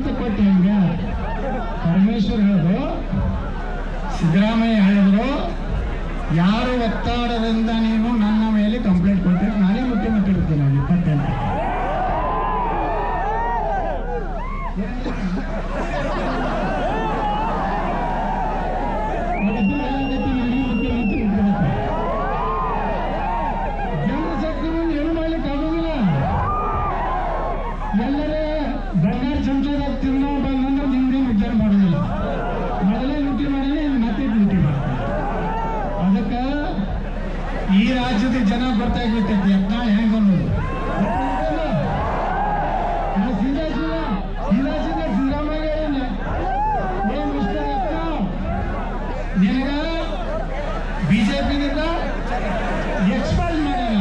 ಅಂತ ಕೊಟ್ಟು ಹೆಂಗೆ ಪರಮೇಶ್ವರ್ ಹೇಳಿದ್ರು, ಸಿದ್ದರಾಮಯ್ಯ ಹೇಳಿದ್ರು, ಯಾರು ಒತ್ತಡದಿಂದ ನೀವು ನನ್ನ ಮೇಲೆ ಕಂಪ್ಲೇಂಟ್ ಕೊಟ್ಟಿರಿ, ನಾನೇ ಮುಖ್ಯಮಂತ್ರಿ ಇರ್ತೀನಿ 28. ಜನಶಕ್ತಿ ಮುಂದೆ ಏನು ಮಾಡ್ಲಿಕ್ಕೆ ಆಗೋದಿಲ್ಲ. ಎಲ್ಲರೇ ಬಂಗಾರ ಚಮಚದಾಗ ತಿನ್ನೋ ಬಂದಂದ್ರೆ ನಿಮ್ದೇನು ವಿಚಾರ ಮಾಡೋದಿಲ್ಲ. ಮೊದಲೇ ಲೂಟಿ ಮಾಡಿದ್ರೆ ಮತ್ತೆ ಲೂಟಿ ಮಾಡ್ತಾರೆ. ಅದಕ್ಕೆ ಈ ರಾಜ್ಯದ ಜನ ಗೊತ್ತಾಗ್ಬಿಟ್ಟೈತಿ ಯತ್ನಾಳ್ ಹೆಂಗ ಅನ್ನೋದು. ಸೀದಾ ಸಿದ್ದರಾಮಯ್ಯ ಏನ್ ಮಿಸ್ಟರ್ ಯತ್ನಾಳ್, ನಿನಗ ಬಿಜೆಪಿನಿಂದ ಎಕ್ಸ್ಪೆಲ್ ಮಾಡ್ಯಾರ.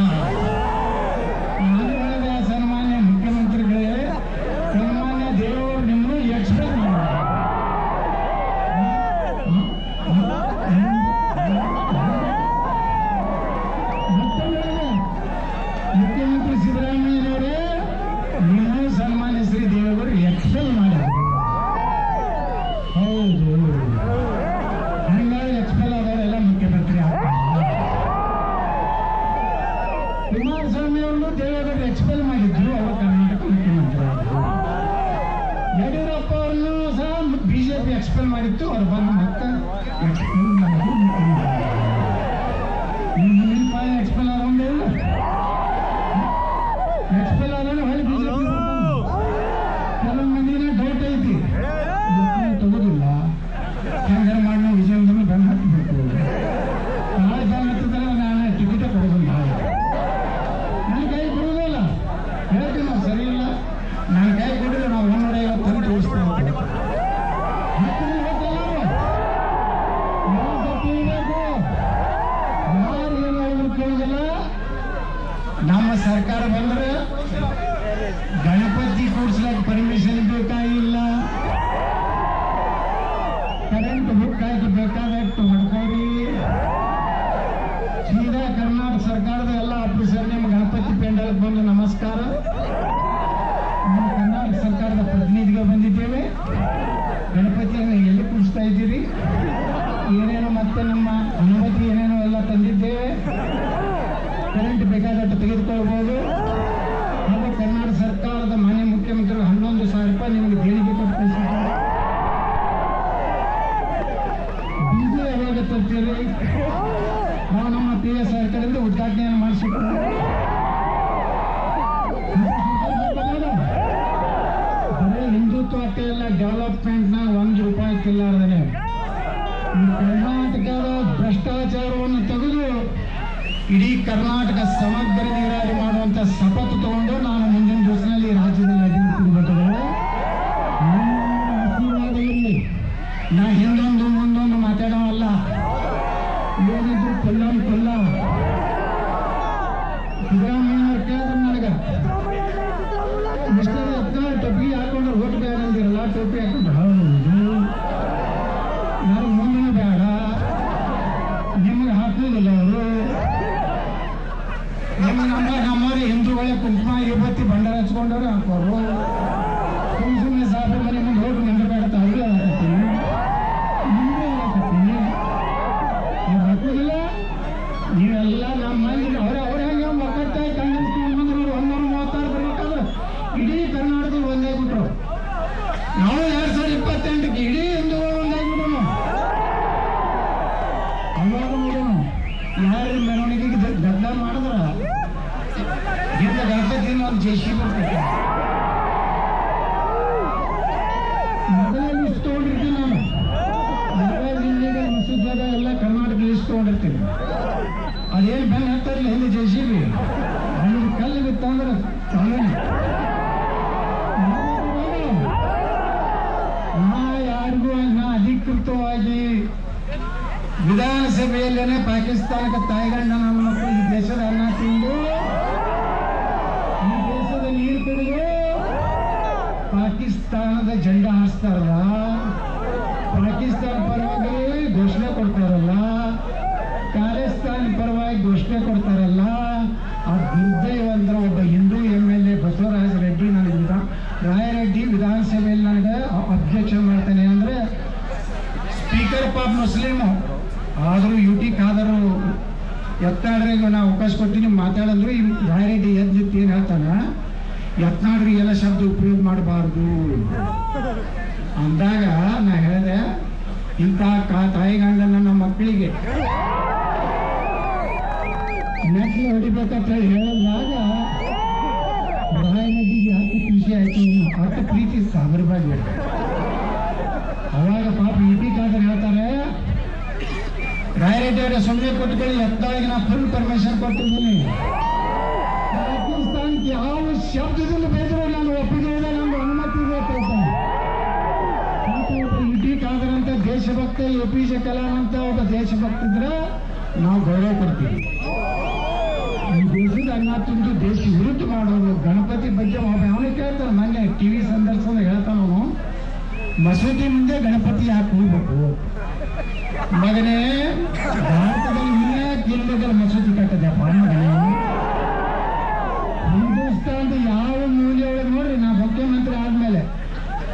ಸನ್ಮಾನ್ಯ ಮುಖ್ಯಮಂತ್ರಿಗಳೇ, ಸನ್ಮಾನ್ಯ ದೇವರು ನಿಮ್ಮನ್ನು ಎಕ್ಸ್ಪೆಲ್ ಮಾಡ್ಯಾರ. ಮುಖ್ಯಮಂತ್ರಿ ಸಿದ್ದರಾಮಯ್ಯನವರೇ, ನೀವು ಸನ್ಮಾನ್ಯ ಶ್ರೀ ದೇವೇಗೌಡರು ಎಕ್ಸ್ಪೆಲ್ ಮಾಡ್ಯಾರ. ಹೌದು, ಹಂಗಾಗಿ ಎಕ್ಸ್ಪೆಲ್ ಆದವರೆಲ್ಲ ಮುಖ್ಯಮಂತ್ರಿ ಆಗ್ತಾರೆ. ಕುಮಾರಸ್ವಾಮಿ ಅವರು ದೇವೇಗೌಡರು ಎಕ್ಸ್ಪೆಲ್ ಮಾಡಿದ್ರು, ಅವರು ಕರ್ನಾಟಕ ಮುಖ್ಯಮಂತ್ರಿ ಆಗಿದ್ರು. ಯಡಿಯೂರಪ್ಪ ಅವರನ್ನು ಸಹ ಬಿಜೆಪಿ ಎಕ್ಸ್ಪೆಲ್ ಮಾಡಿತ್ತು, ಅವ್ರು ಬಂದು ಮತ್ತೆ ಎಕ್ಸ್ಪೆಲ್ ಮಾಡಿದ್ರು ಮುಖ್ಯಮಂತ್ರಿ. ಮುಂದಿನ ಪಾಯ ಎಕ್ಸ್ಪೆಲ್ ಆಗೋದೇ ಇಲ್ಲ. ಎಕ್ಸ್ಪೆಲ್ ಆದ್ರೆ ಹೊಳೆ ಬಿಜೆಪಿ ಕೆಲವು ಮಂದಿನ ಡೌಟ್ ಐತಿ, ತಗೋದಿಲ್ಲ, ಹೆಂಗಾರ ಮಾಡಿ ನಾವು ವಿಜಯನಗರ ಬೆನ್ನು ಹತ್ತಬೇಕು. ನಾಳೆ ಬೆನ್ನು ಹತ್ತಿದ್ರೆ ನಾನು ಟಿಕೆಟೇ ಕೊಡೋದಿಲ್ಲ, ನನ್ನ ಕೈ ಕೊಡೋದಿಲ್ಲ. ಹೇಳ್ತೀವಿ ನಾವು ಸರಿ ಇಲ್ಲ, ನನ್ನ ಕೈ ಕೊಡಿದ್ರೆ ನಾವು 150 ತೋರಿಸ್ತೀವಿ. ಯಾರು ಏನು ಕೇಳೋದಿಲ್ಲ. ನಮ್ಮ ಸರ್ಕಾರ ಬಂದ್ರೆ ಗಣಪತಿ ಕೂಡ್ಸ್ಲಕ್ಕೆ ಪರ್ಮಿಷನ್ ಬೇಕಾಗಿಲ್ಲ. ಕರೆಂಟ್ ಬುಕ್ ಹಾಕಿ ಬೇಕಾದಷ್ಟು ಹೊಡ್ಕೋರಿ. ಸೀದಾ ಕರ್ನಾಟಕ ಸರ್ಕಾರದ ಎಲ್ಲ ಆಫೀಸರ್ ನಿಮ್ಮ ಗಣಪತಿ ಪೆಂಡಲ್ಗೆ ಬಂದು ನಮಸ್ಕಾರ, ನಮ್ಮ ಕರ್ನಾಟಕ ಸರ್ಕಾರದ ಪ್ರತಿನಿಧಿಗಳು ಬಂದಿದ್ದೇವೆ, ಗಣಪತಿಯನ್ನು ಎಲ್ಲಿ ಕೂಡಿಸ್ತಾ ಇದ್ದೀರಿ, ಏನೇನೋ ಮತ್ತೆ ನಿಮ್ಮ ಅನುಮತಿ ಏನೇನೋ ಎಲ್ಲ ತಂದಿದ್ದೇವೆ, ಕರೆಂಟ್ ಬೇಕಾದಷ್ಟು ತೆಗೆದುಕೊಳ್ಬೋದು. ಹಾಗೂ ಕರ್ನಾಟಕ ಸರ್ಕಾರದ ಮಾನ್ಯ ಮುಖ್ಯಮಂತ್ರಿಗಳು 11,000 ರೂಪಾಯಿ ನಿಮಗೆ ದೇಣಿಗೆ ಕೊಟ್ಟು ಕಳಿಸಿದ್ದಾರೆ. ಬೀಜ ಯಾವಾಗ ತರ್ತೀರಿ? ನಾವು ನಮ್ಮ PSR ಕಡೆಯಿಂದ ಉದ್ಘಾಟನೆಯನ್ನು ಮಾಡಿಸಿಕೊಡ್ತೀವಿ. ಬರೀ ಹಿಂದುತ್ವ ಅಷ್ಟೇ ಎಲ್ಲ ಡೆವಲಪ್ಮೆಂಟ್ನ 1 ರೂಪಾಯಿ ತಿಲ್ಲಾರ್ದೇ ಕರ್ನಾಟಕದ ಭ್ರಷ್ಟಾಚಾರವನ್ನು ತೆಗೆದು ಇಡೀ ಕರ್ನಾಟಕ ಸಮಗ್ರ ನೀರಾವರಿ ಮಾಡುವಂತ ಶಪಥ ತಗೊಂಡು ನಾನು ಮುಂದಿನ ದಿವಸದಲ್ಲಿ ರಾಜ್ಯದಲ್ಲಿ ಅಧಿಕಾರಿಗಳು ಆಶೀರ್ವಾದ ಇರಲಿ. ನಾ ಹಿಂದೊಂದು ಮುಂದೊಂದು ಮಾತಾಡೋವಲ್ಲ, ಏನಿದ್ರು ಕೊಲ್ಲ ಸಿದ್ದರಾಮಯ್ಯ ಕೇಳಿದ್ರು ನನಗೆ, ಮಿಸ್ಟರ್ ಯತ್ನಾಳ್ ಟೋಪಿ ಹಾಕೊಂಡ್ರೆ ಓಟ್ ಬೇಡ ಅಂದಿರಲ್ಲ, ಟೋಪಿ ಹಾಕೊಂಡ್ರೆ ಹೌದು, ಯಾರು ಮುಂದೂ ಬೇಡ, ನಿಮಗೆ ಹಾಕೋದಿಲ್ಲ ಅವರು. ನಮ್ಮವ್ರು ಹಿಂದೂಗಳೇ ಕುಂಕುಮ ಇವತ್ತಿ ಭಂಡಾರ ಹಚ್ಕೊಂಡವ್ರೆ ಹಾಕೋರು. ಸುಮ್ಮನೆ ಸಾಫೆ ಮನೆ ಮುಂದೆ ಹೋಗಿ ನಂಗೆ ಬೇಡ ಅವ್ರಿಗೆ ಹಾಕತ್ತೀನಿ, ನಿಮಗೆ ಹಾಕತ್ತೀನಿ, ಅವ್ರು ಹಾಕೋದಿಲ್ಲ. ನೀವೆಲ್ಲ ನಮ್ಮ ಮಂದಿ ಅವ್ರ ಹೆಂಗೆ ಒಕ್ಕಟ್ಟಾಗಿ ಕಣ್ಣಿಸ್ತೀವಿ ಬಂದ್ರೆ 136 ಬರ್ಬೇಕಾದ್ರೆ ಇಡೀ ಕರ್ನಾಟಕದಲ್ಲಿ ಒಂದಾಗ್ಬಿಟ್ರು. ನಾವು 2028ಕ್ಕೆ ಇಡೀ ಹಿಂದೂಗಳು ಒಂದಾಗ್ಬಿಟ್ಟು ಅವಾಗ ನೋಡೋಣ ಯಾರು ಮೆರವಣಿಗೆಗೆ ಗದ್ದಲ ಮಾಡಿದ್ರ ಹಿಂದ ಗಣಪತಿಯಿಂದ ಒಂದು ಜೇಸಿ ಬರ್ತೈತೆ. ಮೊದಲೇ ಲಿಸ್ಟ್ ತೊಗೊಂಡಿರ್ತೀನಿ ನಾನು, ಮಸೂದ್ಯಾಗ ಎಲ್ಲ ಕರ್ನಾಟಕ ಲಿಸ್ಟ್ ತೊಗೊಂಡಿರ್ತೀನಿ. ಅದೇನು ಬೆನ್ನ ಹತ್ತಾರಿಲ್ಲ ಹಿಂದೆ ಜೇಸಿಬಿ ಅಲ್ಲಿ ಕಲ್ಲು ಬಿತ್ತಂದ್ರೆ ಯಾರಿಗೂ ನಾ ಅಧಿಕೃತವಾಗಿ ವಿಧಾನಸಭೆಯಲ್ಲೇನೆ ಪಾಕಿಸ್ತಾನಕ್ಕೆ ತಾಯಿಗಂಡ ನಮ್ಮ ಮಕ್ಕಳು ಈ ದೇಶದ ಅನ್ನ ತಿಂದು ಈ ದೇಶದ ನೀರು ಕುಡಿದು ಪಾಕಿಸ್ತಾನದ ಜೆಂಡ ಹಾರಿಸ್ತಾರಲ್ಲ, ಪಾಕಿಸ್ತಾನ ಪರವಾಗಿ ಘೋಷಣೆ ಕೊಡ್ತಾರಲ್ಲ, ಖಾಲಿಸ್ತಾನ ಪರವಾಗಿ ಘೋಷಣೆ ಕೊಡ್ತಾರಲ್ಲ, ಆ ದುರ್ದೈವ ಅಂದ್ರೆ ಒಬ್ಬ ಹಿಂದೂ MLA ಬಸವರಾಜ ರೆಡ್ಡಿ ರಾಯರೆಡ್ಡಿ ವಿಧಾನಸಭೆಯಲ್ಲಿ ನನಗೆ ಆದರೂ ಯುಟಿ ಖಾದರು ಯತ್ನಾಳ್ರಿಗೆ ನಾವು ಅವಕಾಶ ಕೊಡ್ತೀನಿ ಮಾತಾಡಿದ್ರು. ಈ ರಾಯರೆಡ್ಡಿ ಎದ್ದು ಏನು ಹೇಳ್ತಾನ, ಯತ್ನಾಳ್ರಿಗೆ ಎಲ್ಲ ಶಬ್ದ ಉಪಯೋಗ ಮಾಡಬಾರ್ದು ಅಂದಾಗ ನಾ ಹೇಳಿದೆ, ಇಂಥ ತಾಯಿಗಂಡನ ನಮ್ಮ ಮಕ್ಕಳಿಗೆ ನೆಟ್ಲು ಹೊಡಿಬೇಕಂತ ಹೇಳಿದಾಗ ರಾಯರೆಡ್ಡಿಗೆ ಹತ್ತು ಖುಷಿ ಆಯ್ತು, ಹತ್ತು ಪ್ರೀತಿ ಸಾಗರ ಬಗ್ಗೆ. ಅವಾಗ ಪಾಪ ಯುಟಿ ಖಾದರ್ ಹೇಳ್ತಾರೆ, ರಾಯರೆಡ್ಡಿ ಅವರ ಸುಮ್ಮನೆ ಕೊಟ್ಟುಕೊಳ್ಳಿ, ಯತ್ನಾಳಿಗೆ ನಾ ಫುಲ್ ಪರ್ಮಿಷನ್ ಕೊಟ್ಟಿದ್ದೀನಿ. ಪಾಕಿಸ್ತಾನಕ್ಕೆ ಯಾವ ಶಬ್ದದಲ್ಲಿ ಬೇದ್ರೆ ನಾನು ಒಪ್ಪಿಗೆ ನಮ್ಗೆ ಅನುಮತಿ ಬೇಕು. ಯುಟಿ ಖಾದರ್ ಅಂತ ದೇಶಭಕ್ತ, APJ ಕಲಾಂ ಅಂತ ಒಬ್ಬ ದೇಶಭಕ್ತ ಇದ್ರೆ ನಾವು ಗೌರವ ಕೊಡ್ತೀವಿ. ಈ ದೇಶದ ಅನ್ನ ತಿಂದು ದೇಶ ವಿರುದ್ಧ ಮಾಡೋದು, ಗಣಪತಿ ಬಗ್ಗೆ ಅವನೇ ಕೇಳ್ತಾನೆ. ಮೊನ್ನೆ TV ಸಂದರ್ಶನ ಹೇಳ್ತಾನವನು, ಮಸೂತಿ ಮುಂದೆ ಗಣಪತಿ ಯಾಕೆ ಹೋಗ್ಬೇಕು ಮಗನೇ, ಭಾರತದಲ್ಲಿ ಇಲ್ಲದಲ್ಲಿ ಮಸೂತಿ ಕಟ್ಟದಪ್ಪ ಮಗನೇ. ಹಿಂದೂಸ್ತಾನದ ಯಾವ ಮೂಲೆ ಒಳಗೆ ನೋಡ್ರಿ, ನಾ ಮುಖ್ಯಮಂತ್ರಿ ಆದ್ಮೇಲೆ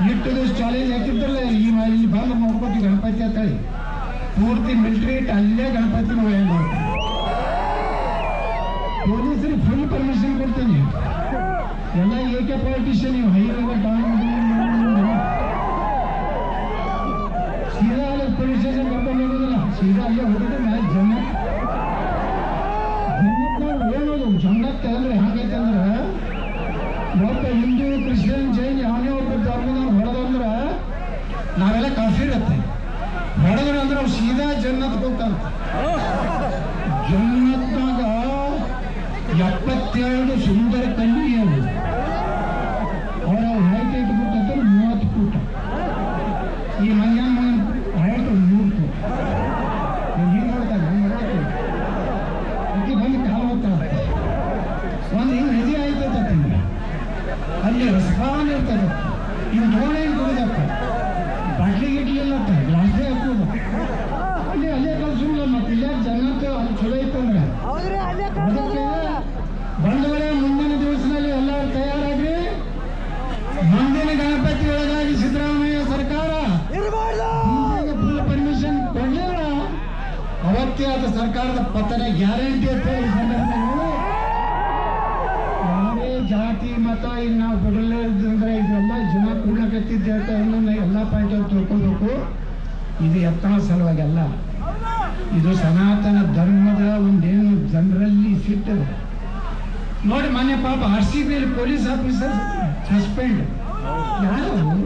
ಇಟ್ಟು ದಿವಸ ಚಾಲೆಂಜ್ ಹಾಕಿದ್ರಲ್ಲ, ಇಲ್ಲಿ ಬಂದು ನೋಡ್ಕೊತೀವಿ ಗಣಪತಿ ಅಂತ ಹೇಳಿ, ಪೂರ್ತಿ ಮಿಲಿಟರಿ ಇಟ್ಟು ಅಲ್ಲೇ ಗಣಪತಿನ ಒಳ್ಳೆ ಮಾಡ್ತೀವಿ. ಪೊಲೀಸರಿಗೆ ಫುಲ್ ಪರ್ಮಿಷನ್ ಕೊಡ್ತೀನಿ. ಎಲ್ಲ ಏಕೆ ಪಾಲಿಟಿಷಿಯನ್, ನೀವು ಹೈವೇಗ ಸೀದಾ ಅಲ್ಲಿ ಪೊಲೀಸ್ ಸ್ಟೇಷನ್ ಕರ್ಕೊಂಡು ಹೋಗೋದಿಲ್ಲ, ಸೀದಾ ಅಲ್ಲೇ ಹೋಗಿದ್ರೆ ಮೇಲೆ ಹೇಳೋದು. ಜನ್ನತ್ ಅಂದ್ರೆ ಹಾಗೈತೆ ಅಂದ್ರೆ, ಒಬ್ಬ ಹಿಂದೂ, ಕ್ರಿಶ್ಚಿಯನ್, ಜೈನ್ ಯಾವನೇ ಒಬ್ಬ ಧರ್ಮದವ್ರು ಹೊಡೆದಂದ್ರೆ ನಾವೆಲ್ಲ ಕಾಫಿ ಇರುತ್ತೆ. ಹೊಡೆದ್ರು ಅಂದ್ರೆ ಅವ್ರು ಸೀದಾ ಜನ್ನತ್ ಹೋಗ್ತಾರಂತ. ಜನ್ನತ್ನಾಗ 72 ಸುಂದರ ಕನ್ಯೆಯರು, ಅವರ ಹೈಟ್ ಇಟ್ಬಿಟ್ಟು 30 ಫೂಟ. ಈ ಮಂಜಾನ ಹೈಟ್ 3 ಫೂಟ್. ಹಿಂಗೆ ನೋಡ್ತಾರೆ, ಅಕ್ಕಿ ಬಂದು ಕಾಲು ಹೋಗ್ತಾರೆ. ಒಂದು ಹಿಂಗೆ ನದಿ ಆಯ್ತೈತೆ, ಅಲ್ಲಿ ರಸಪಾನ ಇರ್ತದೆ. ಇನ್ನು ತೋಳೆ ಕುಡಿದಪ್ಪ, ಬಾಟ್ಲಿ ಗಿಟ್ಲಿಲ್ಲ, ಗ್ಲಾಸೇ ಹಾಕೋದು. ಅಲ್ಲೇ ಕಲ್ಸಿಲ್ಲ. ಮತ್ತೆ ಇಲ್ಲೇ ಜನ್ನತ್ ಅಲ್ಲಿ ಚಲೋ ಇತ್ತಂದ್ರೆ ಅದಕ್ಕೆ ಬಂಧುಗಳೇ, ಮುಂದಿನ ದಿವಸದಲ್ಲಿ ಎಲ್ಲರೂ ತಯಾರಾಗ್ರಿ. ಮುಂದಿನ ಗಣಪತಿ ಒಳಗಾಗಿ ಸಿದ್ದರಾಮಯ್ಯ ಸರ್ಕಾರ ಫುಲ್ ಪರ್ಮಿಷನ್ ಕೊಡಲಿಲ್ಲ, ಅವತ್ತೇ ಆದ ಸರ್ಕಾರದ ಪತನ ಗ್ಯಾರಂಟಿ ಅಂತ ಹೇಳಿ ಸಂದರ್ಭದಲ್ಲಿ ಯಾವುದೇ ಜಾತಿ ಮತ ಇಲ್ಲಿ ನಾವು ಬಿಡಲಿದ್ರೆ ಇದೆಲ್ಲ ಜನ ಕೂಡಕತ್ತಿದ್ದೆ ಅಂತ ಎಲ್ಲ ಪಾಯಿಂಟ್ ಅವ್ರು ತಿಳ್ಕೊಬೇಕು. ಇದು ಯತ್ನ ಸಲುವಾಗಿ ಅಲ್ಲ, ಇದು ಸನಾತನ ಧರ್ಮದ ಒಂದೇನು ಜನರಲ್ಲಿ ಸಿಟ್ಟದೆ ನೋಡಿ. ಮೊನ್ನೆ ಪಾಪ RCB ಪೊಲೀಸ್ ಆಫೀಸರ್ ಸಸ್ಪೆಂಡ್. ಯಾರು